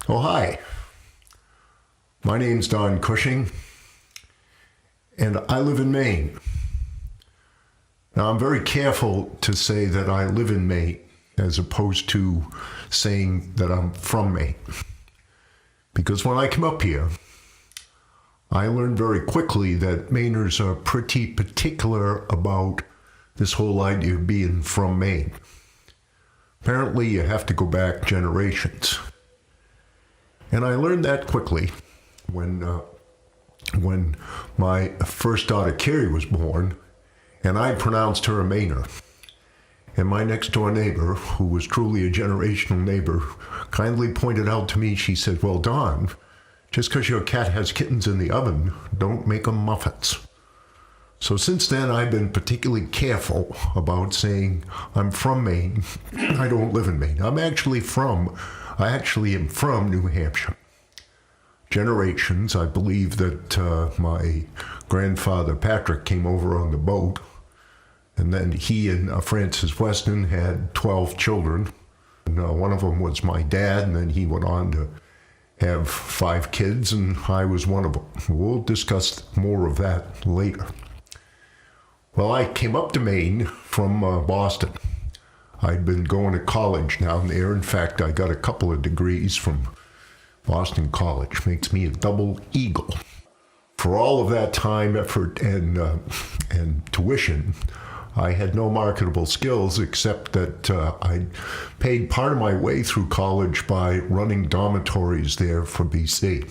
Oh, hi. My name's Don Cushing, and I live in Maine. Now, I'm very careful to say that I live in Maine as opposed to saying that I'm from Maine. Because when I came up here, I learned very quickly that Mainers are pretty particular about this whole idea of being from Maine. Apparently, you have to go back generations. And I learned that quickly when my first daughter, Carrie, was born, and I pronounced her a Mainer. And my next door neighbor, who was truly a generational neighbor, kindly pointed out to me, she said, "Well, Don, just because your cat has kittens in the oven, don't make them muffins." So since then, I've been particularly careful about saying I'm from Maine. I don't live in Maine. I actually am from New Hampshire. Generations, I believe that my grandfather Patrick came over on the boat, and then he and Frances Weston had 12 children. And, one of them was my dad, and then he went on to have 5 kids, and I was one of them. We'll discuss more of that later. Well, I came up to Maine from Boston. I'd been going to college down there. In fact, I got a couple of degrees from Boston College. Makes me a double eagle. For all of that time, effort, and tuition, I had no marketable skills except that I paid part of my way through college by running dormitories there for BC.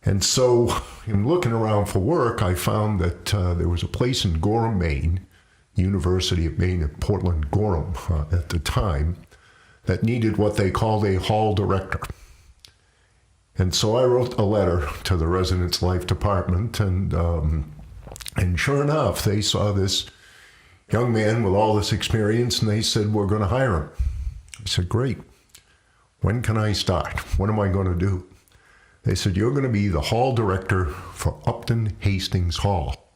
And so, in looking around for work, I found that there was a place in Gorham, Maine, University of Maine at Portland, Gorham at the time, that needed what they called a hall director. And so I wrote a letter to the residence life department, and sure enough, they saw this young man with all this experience, and they said, "We're going to hire him." I said, "Great. When can I start? What am I going to do?" They said, "You're going to be the hall director for Upton Hastings Hall,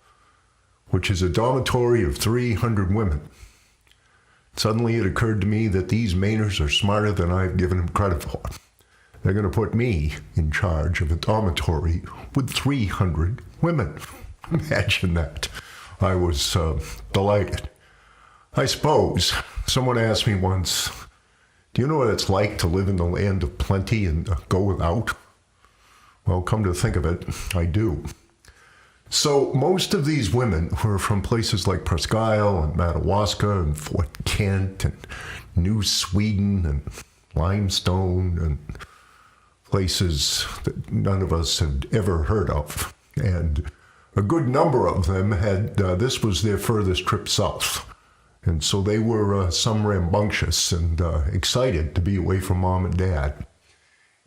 which is a dormitory of 300 women. Suddenly it occurred to me that these Mainers are smarter than I've given them credit for. They're going to put me in charge of a dormitory with 300 women. Imagine that. I was delighted. I suppose someone asked me once, "Do you know what it's like to live in the land of plenty and go without?" Well, come to think of it, I do. So most of these women were from places like Presque Isle and Madawaska and Fort Kent and New Sweden and Limestone and places that none of us had ever heard of. And a good number of them had, this was their furthest trip south. And so they were some rambunctious and excited to be away from mom and dad.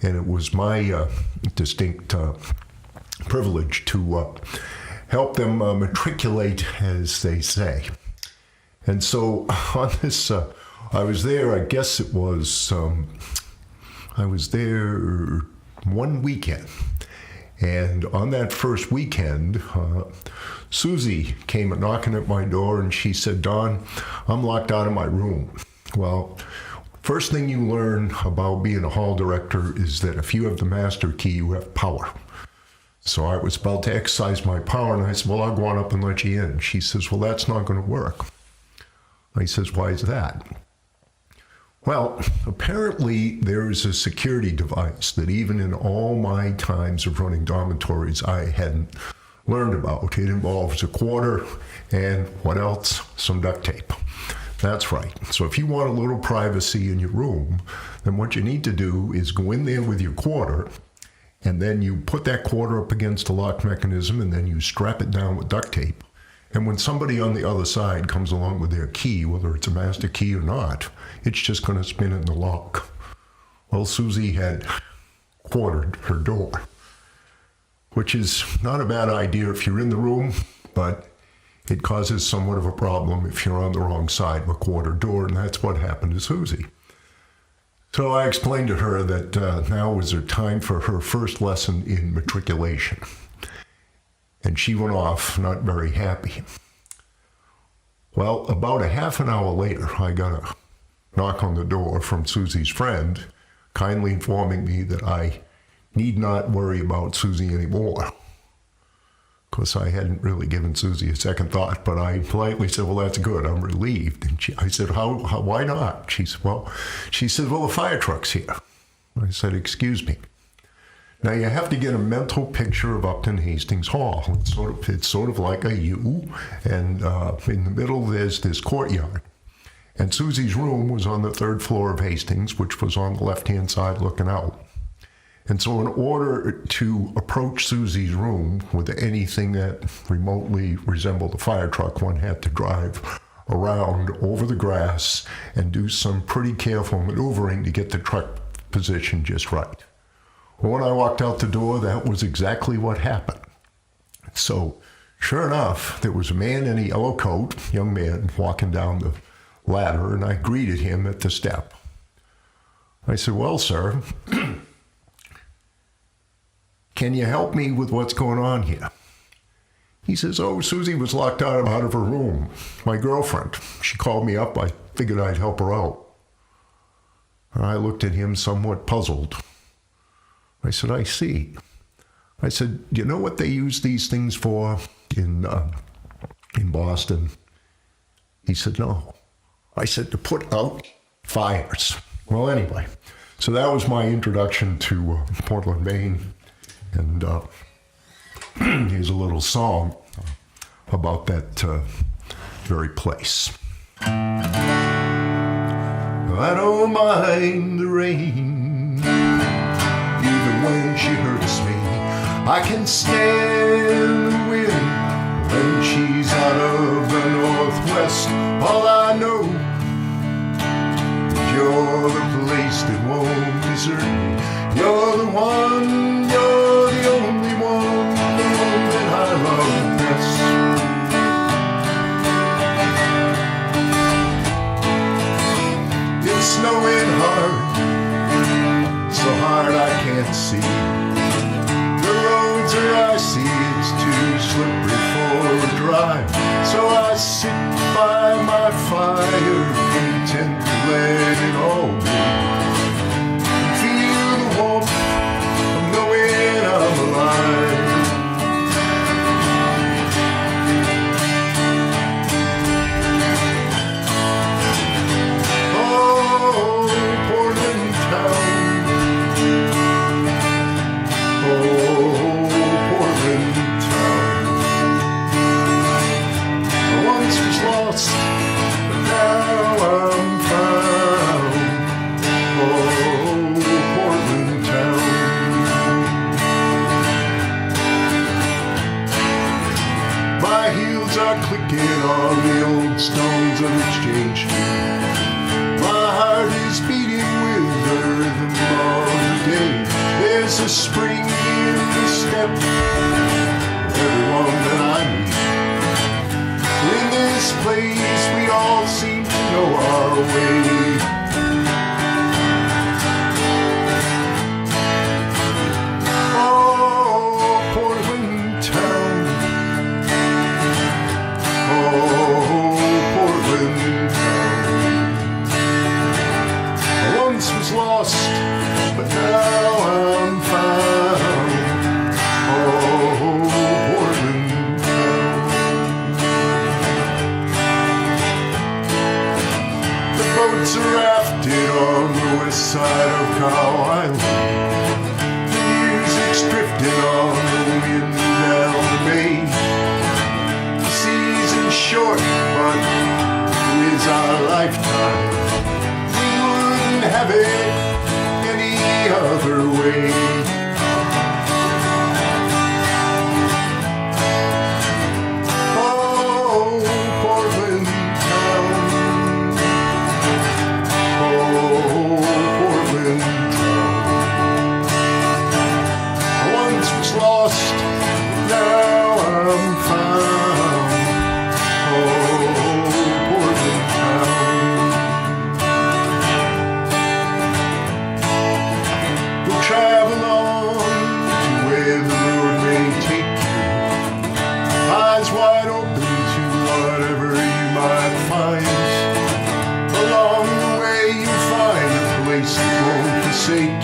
And it was my distinct privilege to help them matriculate, as they say. And so on this, I was there, I guess it was, I was there one weekend. And on that first weekend, Susie came knocking at my door, and she said, "Don, I'm locked out of my room." Well, first thing you learn about being a hall director is that if you have the master key, you have power. So I was about to exercise my power, and I said, "Well, I'll go on up and let you in." She says, "Well, that's not going to work." I says, "Why is that?" Well, apparently there is a security device that even in all my times of running dormitories, I hadn't learned about. It involves a quarter and what else? Some duct tape. That's right. So if you want a little privacy in your room, then what you need to do is go in there with your quarter, and then you put that quarter up against a lock mechanism, and then you strap it down with duct tape. And when somebody on the other side comes along with their key, whether it's a master key or not, it's just going to spin in the lock. Well, Susie had quartered her door, which is not a bad idea if you're in the room, but it causes somewhat of a problem if you're on the wrong side of a quartered door, and that's what happened to Susie. So I explained to her that now was her time for her first lesson in matriculation. And she went off not very happy. Well, about a half an hour later, I got a knock on the door from Susie's friend kindly informing me that I need not worry about Susie anymore. Of course, I hadn't really given Susie a second thought, but I politely said, well, that's good. I'm relieved. And I said, why not? She said, well, the fire truck's here. I said, excuse me. Now, you have to get a mental picture of Upton Hastings Hall. It's sort of like a U, and in the middle there's this courtyard. And Susie's room was on the third floor of Hastings, which was on the left-hand side looking out. And so in order to approach Susie's room with anything that remotely resembled a fire truck, one had to drive around over the grass and do some pretty careful maneuvering to get the truck positioned just right. Well, when I walked out the door, that was exactly what happened. So, sure enough, there was a man in a yellow coat, young man, walking down the ladder, and I greeted him at the step. I said, well, sir, can you help me with what's going on here? He says, oh, Susie was locked out of her room. My girlfriend. She called me up. I figured I'd help her out. And I looked at him somewhat puzzled. I said, I see. I said, do you know what they use these things for in Boston? He said, no. I said, to put out fires. Well, anyway, so that was my introduction to Portland, Maine. And here's a little song about that very place. I don't mind the rain, even when she hurts me. I can stand the wind when she's out of the northwest. All I know is you're the place that won't desert me. You're the one, you're the only one, the one that I love best. It's snowing hard, so hard I can't see. The roads are icy, it's too slippery for a drive. So I sit by my fire, content to let it all be. Feel the warmth of knowing I'm alive. Clicking on the old stones of Exchange Street. My heart is beating with the rhythm of the day. There's a spring in the step of everyone that I meet. In this place we all seem to know our way. Lost, but now I'm found. Oh, Portland town. The boats are rafted on the west side of Cow Island. The music's drifting on the wind down the bay. The season's short, but it is our lifetime. Have it any other way. Oh, Portland town. Oh, Portland town. I once was lost, now I'm found. Oh, Portland town. say